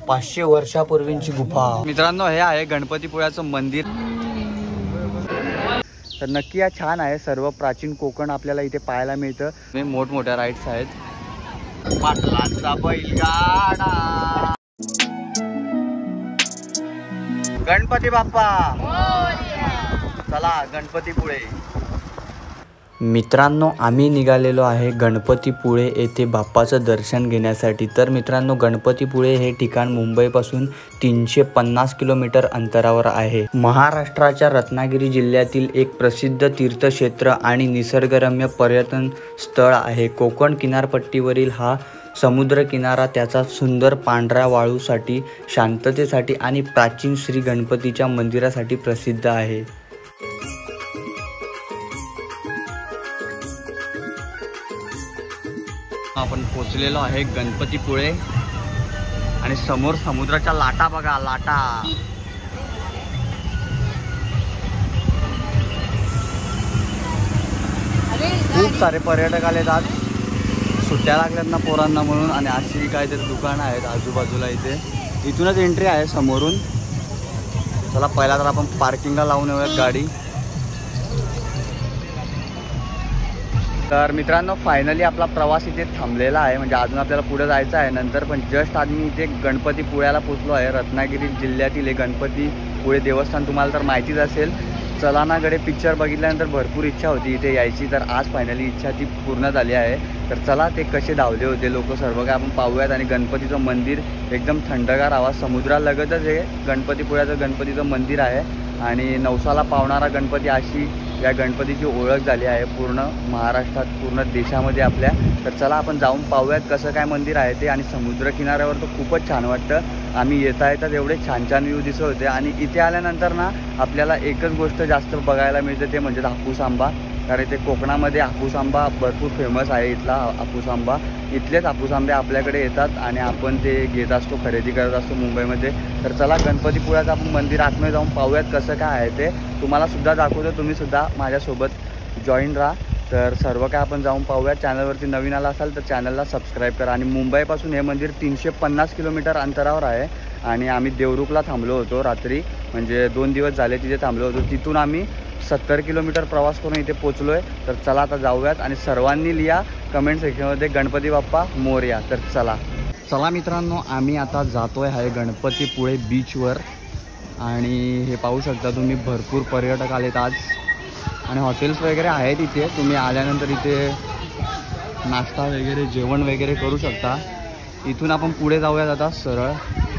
500 वर्षापूर्वीची गुफा। मित्रांनो हे आहे गणपतीपुळ्याचं मंदिर। तर नक्की या छान आहे, सर्व प्राचीन कोकण आपल्याला इथे पाहायला मिळतं। मोठमोठ्या राईड्स आहेत। पाटलांचा बैलगाडा, गणपती बाप्पा चला गणपतीपुळे। मित्रांनो आम्ही निघालेलो आहे गणपतीपुळे येथे बाप्पाचं दर्शन घेण्यासाठी। तर मित्रांनो गणपतीपुळे हे ठिकाण मुंबईपासून 350 किलोमीटर अंतरावर आहे। महाराष्ट्राच्या रत्नागिरी जिल्ह्यातील एक प्रसिद्ध तीर्थक्षेत्र आणि निसर्गरम्य पर्यटन स्थळ आहे। कोकण किनारपट्टीवरील हा समुद्र किनारा त्याचा सुंदर पांढऱ्या वाळूसाठी, शांततेसाठी आणि प्राचीन श्री गणपतीच्या मंदिरासाठी प्रसिद्ध आहे। आपण पोचलेलो आहे गणपतीपुळे आणि समोर समुद्राच्या लाटा बघा, लाटा। खूप सारे पर्यटक आलेत आज, सुट्ट्या लागल्यात ना पोरांना म्हणून। आणि अशी काहीतरी दुकानं आहेत आजूबाजूला इथे। इथूनच एंट्री आहे समोरून। चला पहिला तर आपण पार्किंगला लावून येऊयात गाडी। तर मित्रांनो फायनली आपला प्रवास इथे थांबलेला आहे, म्हणजे अजून आपल्याला पुढे जायचं आहे नंतर। पण जस्ट आज मी इथे गणपतीपुळ्याला पोचलो आहे। रत्नागिरी जिल्ह्यातील हे गणपतीपुळे देवस्थान तुम्हाला तर माहितीच असेल। चलानाकडे पिक्चर बघितल्यानंतर भरपूर इच्छा होती इथे यायची, तर आज फायनली इच्छा ती पूर्ण झाली आहे। तर चला ते कसे धावले होते लोक सर्व काय आपण पाहूयात। आणि गणपतीचं मंदिर एकदम थंडगार हवा, समुद्रालगतच हे गणपतीचं मंदिर आहे। आणि नवसाला पावणारा गणपती अशी या गणपतीची ओळख झाली आहे पूर्ण महाराष्ट्रात, पूर्ण देशामध्ये आपल्या। तर चला आपण जाऊन पाहूयात कसं काय मंदिर आहे ते। आणि समुद्र किनाऱ्यावर तर खूपच छान वाटतं। आम्ही येता एवढे छान छान व्ह्यू दिसत होते। आणि इथे आल्यानंतर ना आपल्याला एकच गोष्ट जास्त बघायला मिळते ते म्हणजे हापूस आंबा। कारण इथे कोकणामध्ये हापूस आंबा भरपूर फेमस आहे, इथला हापूस आंबा। इथलेच हापूस आंबे आपल्याकडे येतात आणि आपण ते घेत असतो, खरेदी करत असतो मुंबईमध्ये। तर चला गणपतीपुळ्याचं आपण मंदिर आतमध्ये जाऊन पाहूयात कसं काय आहे ते, तुम्हाला सुद्धा दाखवतो, तुम्ही सुद्धा माझ्यासोबत जॉईन राहा। तर सर्व काय आपण जाऊन पाहूयात। चॅनलवरती नवीन आला असाल तर चॅनलला सबस्क्राईब करा। आणि मुंबईपासून हे मंदिर 350 किलोमीटर अंतरावर आहे। आणि आम्ही देवरुखला थांबलो होतो रात्री, म्हणजे 2 दिवस झाले तिथे थांबलो होतो। तिथून आम्ही 70 किलोमीटर प्रवास करून इथे पोचलो आहे। तर चला आता जाऊयात आणि सर्वांनी लिहा कमेंट सेक्शनमध्ये गणपती बाप्पा मोरया। तर चला मित्रांनो आम्ही आता जातोय आहे गणपतीपुळे बीचवर। आणि हे पाहू शकता तुम्ही भरपूर पर्यटक आलेत आज आणि हॉटेल्स वगैरे आहेत इथे। तुम्ही आल्यानंतर इथे नाश्ता वगैरे जेवण वगैरे करू शकता। इथून आपण पुढे जाऊयात आता सरळ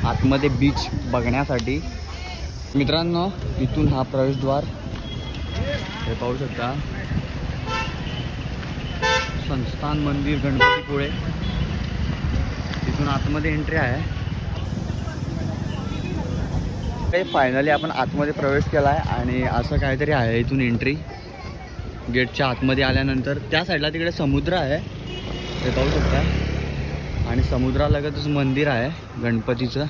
आतमध्ये बीच बघण्यासाठी। मित्रांनो इथून हा प्रवेशद्वार हे पाहू शकता, संस्थान मंदिर गणपतीपुळे। इथून आतमध्ये एंट्री आहे। फायनली आपण आतमध्ये प्रवेश केला आहे आणि असं काहीतरी आहे इथून एंट्री। गेटच्या आतमध्ये आल्यानंतर त्या साईडला तिकडे समुद्र आहे हे पाहू शकता आणि समुद्रालगतच मंदिर आहे गणपतीचं।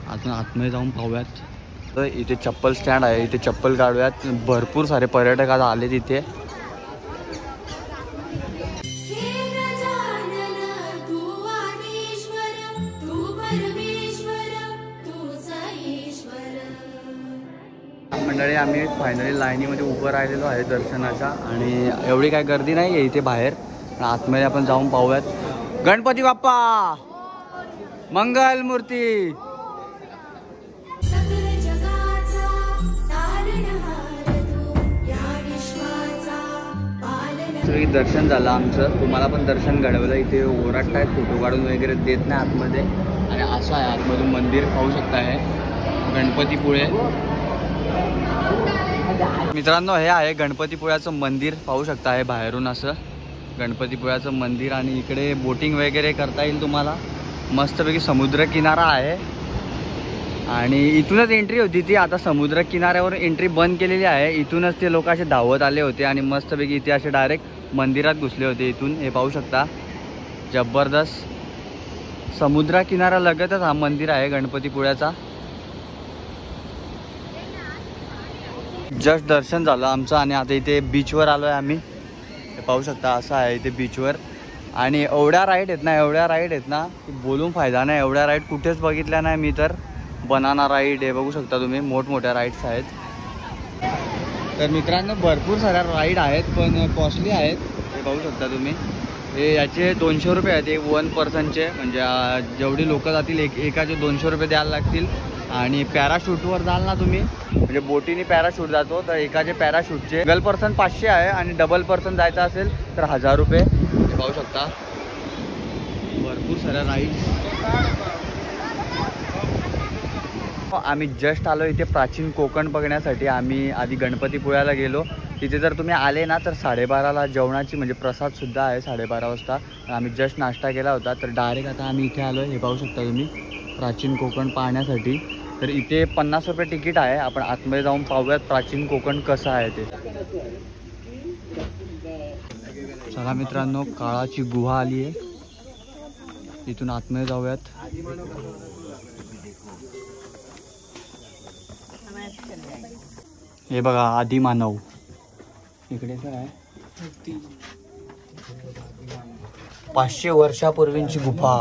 आपण आतमध्ये जाऊन पाहूयात। तर इथे चप्पल स्टँड आहे, इथे चप्पल काढूयात। भरपूर सारे पर्यटक आज आले तिथे। मंडळी आम्ही फायनली लाईनीमध्ये उभं राहिलेलो आहे दर्शनाच्या आणि एवढी काय गर्दी नाही आहे इथे बाहेर। आतमध्ये आपण जाऊन पाहूयात। गणपती बाप्पा मंगल मूर्ती। दर्शन झालं आमचं, तुम्हाला पण दर्शन घडवलं। इथे ओरडतायत, फोटो काढून वगैरे देत नाही आतमध्ये। आणि असं आहे आतमधून मंदिर पाहू शकता आहे गणपतीपुळे। मित्रांनो हे आहे गणपतीपुळ्याचं मंदिर पाहू शकता आहे बाहेरून असं गणपतीपुळ्याचं मंदिर। आणि इकडे बोटिंग वगैरे करता येईल तुम्हाला। मस्तपैकी समुद्र किनारा आहे आणि इथूनच एंट्री होती ती। आता समुद्र किनाऱ्यावर एंट्री बंद केलेली आहे। इथूनच ते लोक असे धावत आले होते आणि मस्तपैकी इथे असे डायरेक्ट मंदिरात घुसले होते इथून। हे पाहू शकता जबरदस्त समुद्र किनाऱ्यालगतच हा मंदिर आहे गणपतीपुळ्याचा। जस्ट दर्शन झालं आमचं आणि आता इथे बीचवर आलो आहे आम्ही। हे पाहू शकता असं आहे इथे बीचवर। आणि एवढ्या राईड आहेत ना की बोलून फायदा नाही. एवढ्या राईड कुठेच बघितल्या नाही मी तर. बनाना राईड हे बघू शकता तुम्ही, मोठमोठ्या राईड्स आहेत. तर मित्रांनो भरपूर साऱ्या राईड आहेत पण कॉस्टली आहेत. हे बघू शकता तुम्ही. हे याचे 200 रुपये आहेत एक 1 पर्सनचे. म्हणजे जेवढी लोकं जातील एकाचे 200 रुपये द्यायला लागतील. आणि पॅराशूटवर जाल ना तुम्ही, म्हणजे बोटीने पॅराशूट जातो तर एकाचे पॅराशूटचे सिंगल पर्सन 500 आहे आणि डबल पर्सन जायचं असेल तर 1000 रुपये. हे पाहू शकता भरपूर साऱ्या राईड्स. आम्ही जस्ट आलो इथे प्राचीन कोकण बघण्यासाठी. आम्ही आधी गणपतीपुळ्याला गेलो. तिथे जर तुम्ही आले ना तर 12:30ला जेवणाची म्हणजे प्रसादसुद्धा आहे 12:30 वाजता. आम्ही जस्ट नाश्ता केला होता तर डायरेक्ट आता आम्ही इथे आलो. हे पाहू शकता तुम्ही प्राचीन कोकण पाहण्यासाठी. तर इथे 50 रुपये तिकीट आहे. आपण आतमध्ये जाऊन पाहूयात प्राचीन कोकण कसं आहे ते. चला मित्रांनो, काळाची गुहा आली आहे. इथून आतमध्ये जाऊयात. हे बघा आदिमानव इकडे तर आहे. 500 वर्षापूर्वींची गुफा.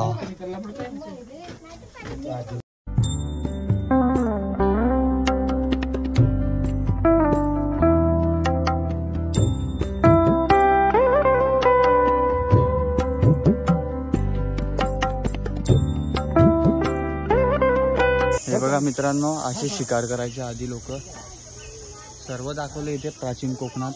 हे बघा मित्रांनो, असे शिकार करायचे आधी लोक. सर्व दाखवले इथे प्राचीन कोकणात.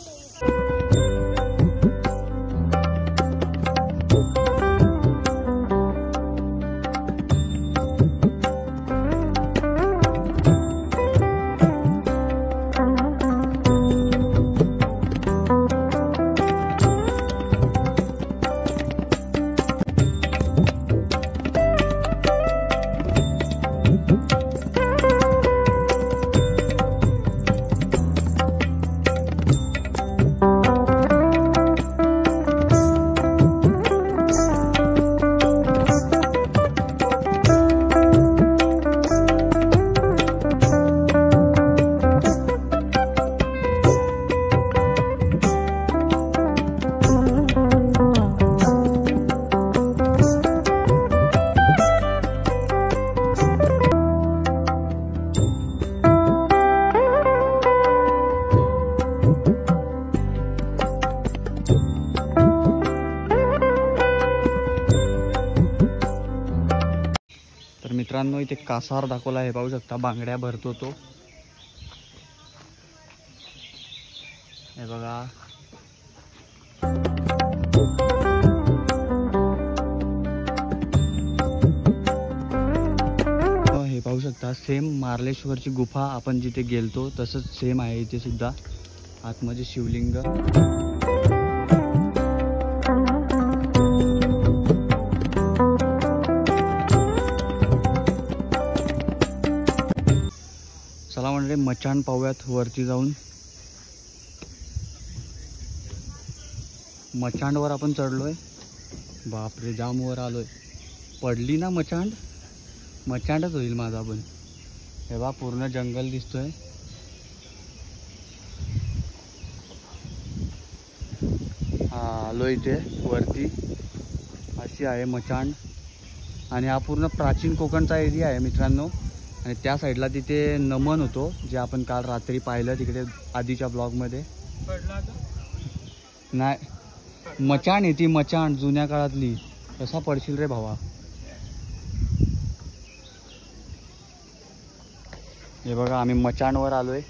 तर मित्रांनो इथे कासार दाखवला आहे. पाहू शकता बांगड्या भरतो तो. हे बघा हे पाहू शकता. सेम मार्लेश्वरची गुफा आपण जिथे गेलतो तसंच सेम आहे इथे सुद्धा. आतमध्ये शिवलिंग. चला म्हणजे मचाण पाहूयात वरती जाऊन. मचांडवर आपण चढलोय. बापरे जाम वर आलोय. पडली ना मचांडच होईल माझा पण. हे बा पूर्ण जंगल दिसतोय. हा आलो इथे वरती. अशी आहे मचांड. आणि हा पूर्ण प्राचीन कोकणचा एरिया आहे मित्रांनो. आणि त्या साईडला तिथे नमन होतो जे आपण काल रात्री पाहिलं तिकडे आधीच्या ब्लॉगमध्ये. नाही मचाण आहे ती, मचाण जुन्या काळातली. कसा पडशील रे भावा. हे बघा आम्ही मचाणवर आलोय.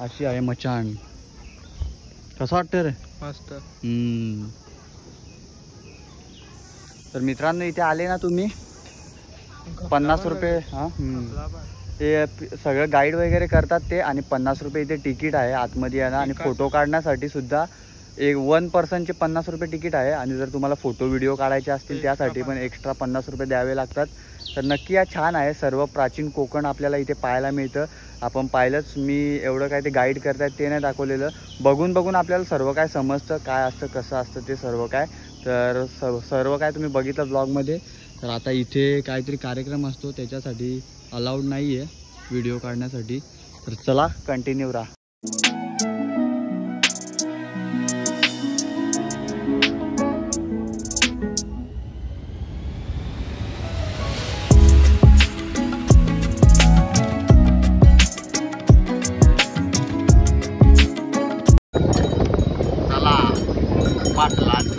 अशी आहे मचाण. कसं वाटतं रे. मस्त. तर मित्रांनो इथे आले ना तुम्ही 50 रुपये. हां ते सगळं गाईड वगैरे करतात ते. आणि 50 रुपये इथे तिकीट आहे आतमध्ये यायला. आणि फोटो काढण्यासाठी सुद्धा एक 1 पर्सनचे 50 रुपये तिकीट आहे. आणि जर तुम्हाला फोटो व्हिडिओ काढायचे असतील त्यासाठी पण एक्स्ट्रा 50 रुपये द्यावे लागतात. तर नक्की या छान आहे. सर्व प्राचीन कोकण आपल्याला इथे पाहायला मिळतं. आपण पाहिलंच. मी एवढं काय ते गाईड करतायत ते नाही दाखवलेलं. बघून आपल्याला सर्व काय समजतं काय असतं कसं असतं ते सर्व काय. तर सर्व काय तुम्ही बघितलं ब्लॉगमध्ये. तर आता इथे काहीतरी कार्यक्रम असतो त्याच्यासाठी अलाउड नाही आहे व्हिडिओ काढण्यासाठी. तर चला कंटिन्यू राहा.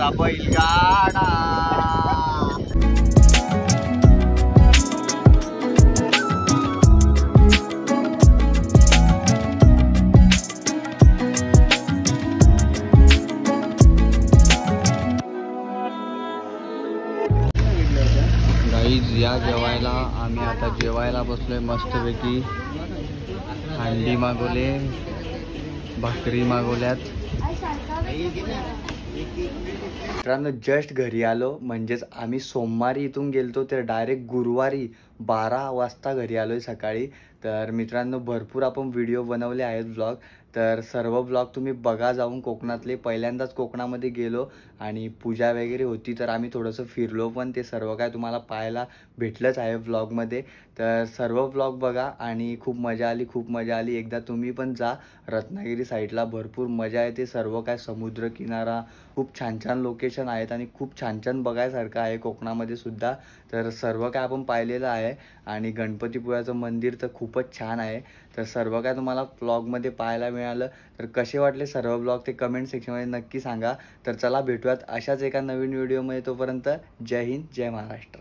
आपला बैलगाडा. गाईज या जेवायला आम्ही आता जेवायला बसलोय मस्तपैकी. अंडी मागवले, भाकरी मागवल्यात. मित्रांनो जस्ट घरी आलो, म्हणजेच आम्ही सोमवारी इथून गेलतो तर डायरेक्ट गुरुवारी 12 वाजता घरी आलोय सकाळी. तर मित्रांनो भरपूर आपण व्हिडिओ बनवले आहेत ब्लॉग, तर सर्व ब्लॉग तुम्ही बघा जाऊन कोकणातले. पहिल्यांदाच कोकणामध्ये गेलो आणि पूजा वगैरे होती तर आम्ही थोडंसं फिरलो पण, ते सर्व काय तुम्हाला पाहायला भेटलंच आहे व्लॉगमध्ये. तर सर्व ब्लॉग बघा आणि खूप मजा आली, खूप मजा आली. एकदा तुम्ही पण जा रत्नागिरी साईडला, भरपूर मजा येते. सर्व काय समुद्रकिनारा, खूप छान छान लोकेशन आहेत आणि खूप छान छान बघायसारखं आहे कोकणामध्ये सुद्धा. तर सर्व काय आपण पाहिलेलं आहे आणि गणपतीपुळ्याचं मंदिर तर खूपच छान आहे. तर सर्व काय तुम्हाला ब्लॉगमध्ये पाहायला मिळालं. तर कसे वाटले सर्व ब्लॉग ते कमेंट सेक्शनमध्ये नक्की सांगा. तर चला भेटूयात अशाच एका नवीन व्हिडिओमध्ये. तोपर्यंत जय हिंद, जय महाराष्ट्र.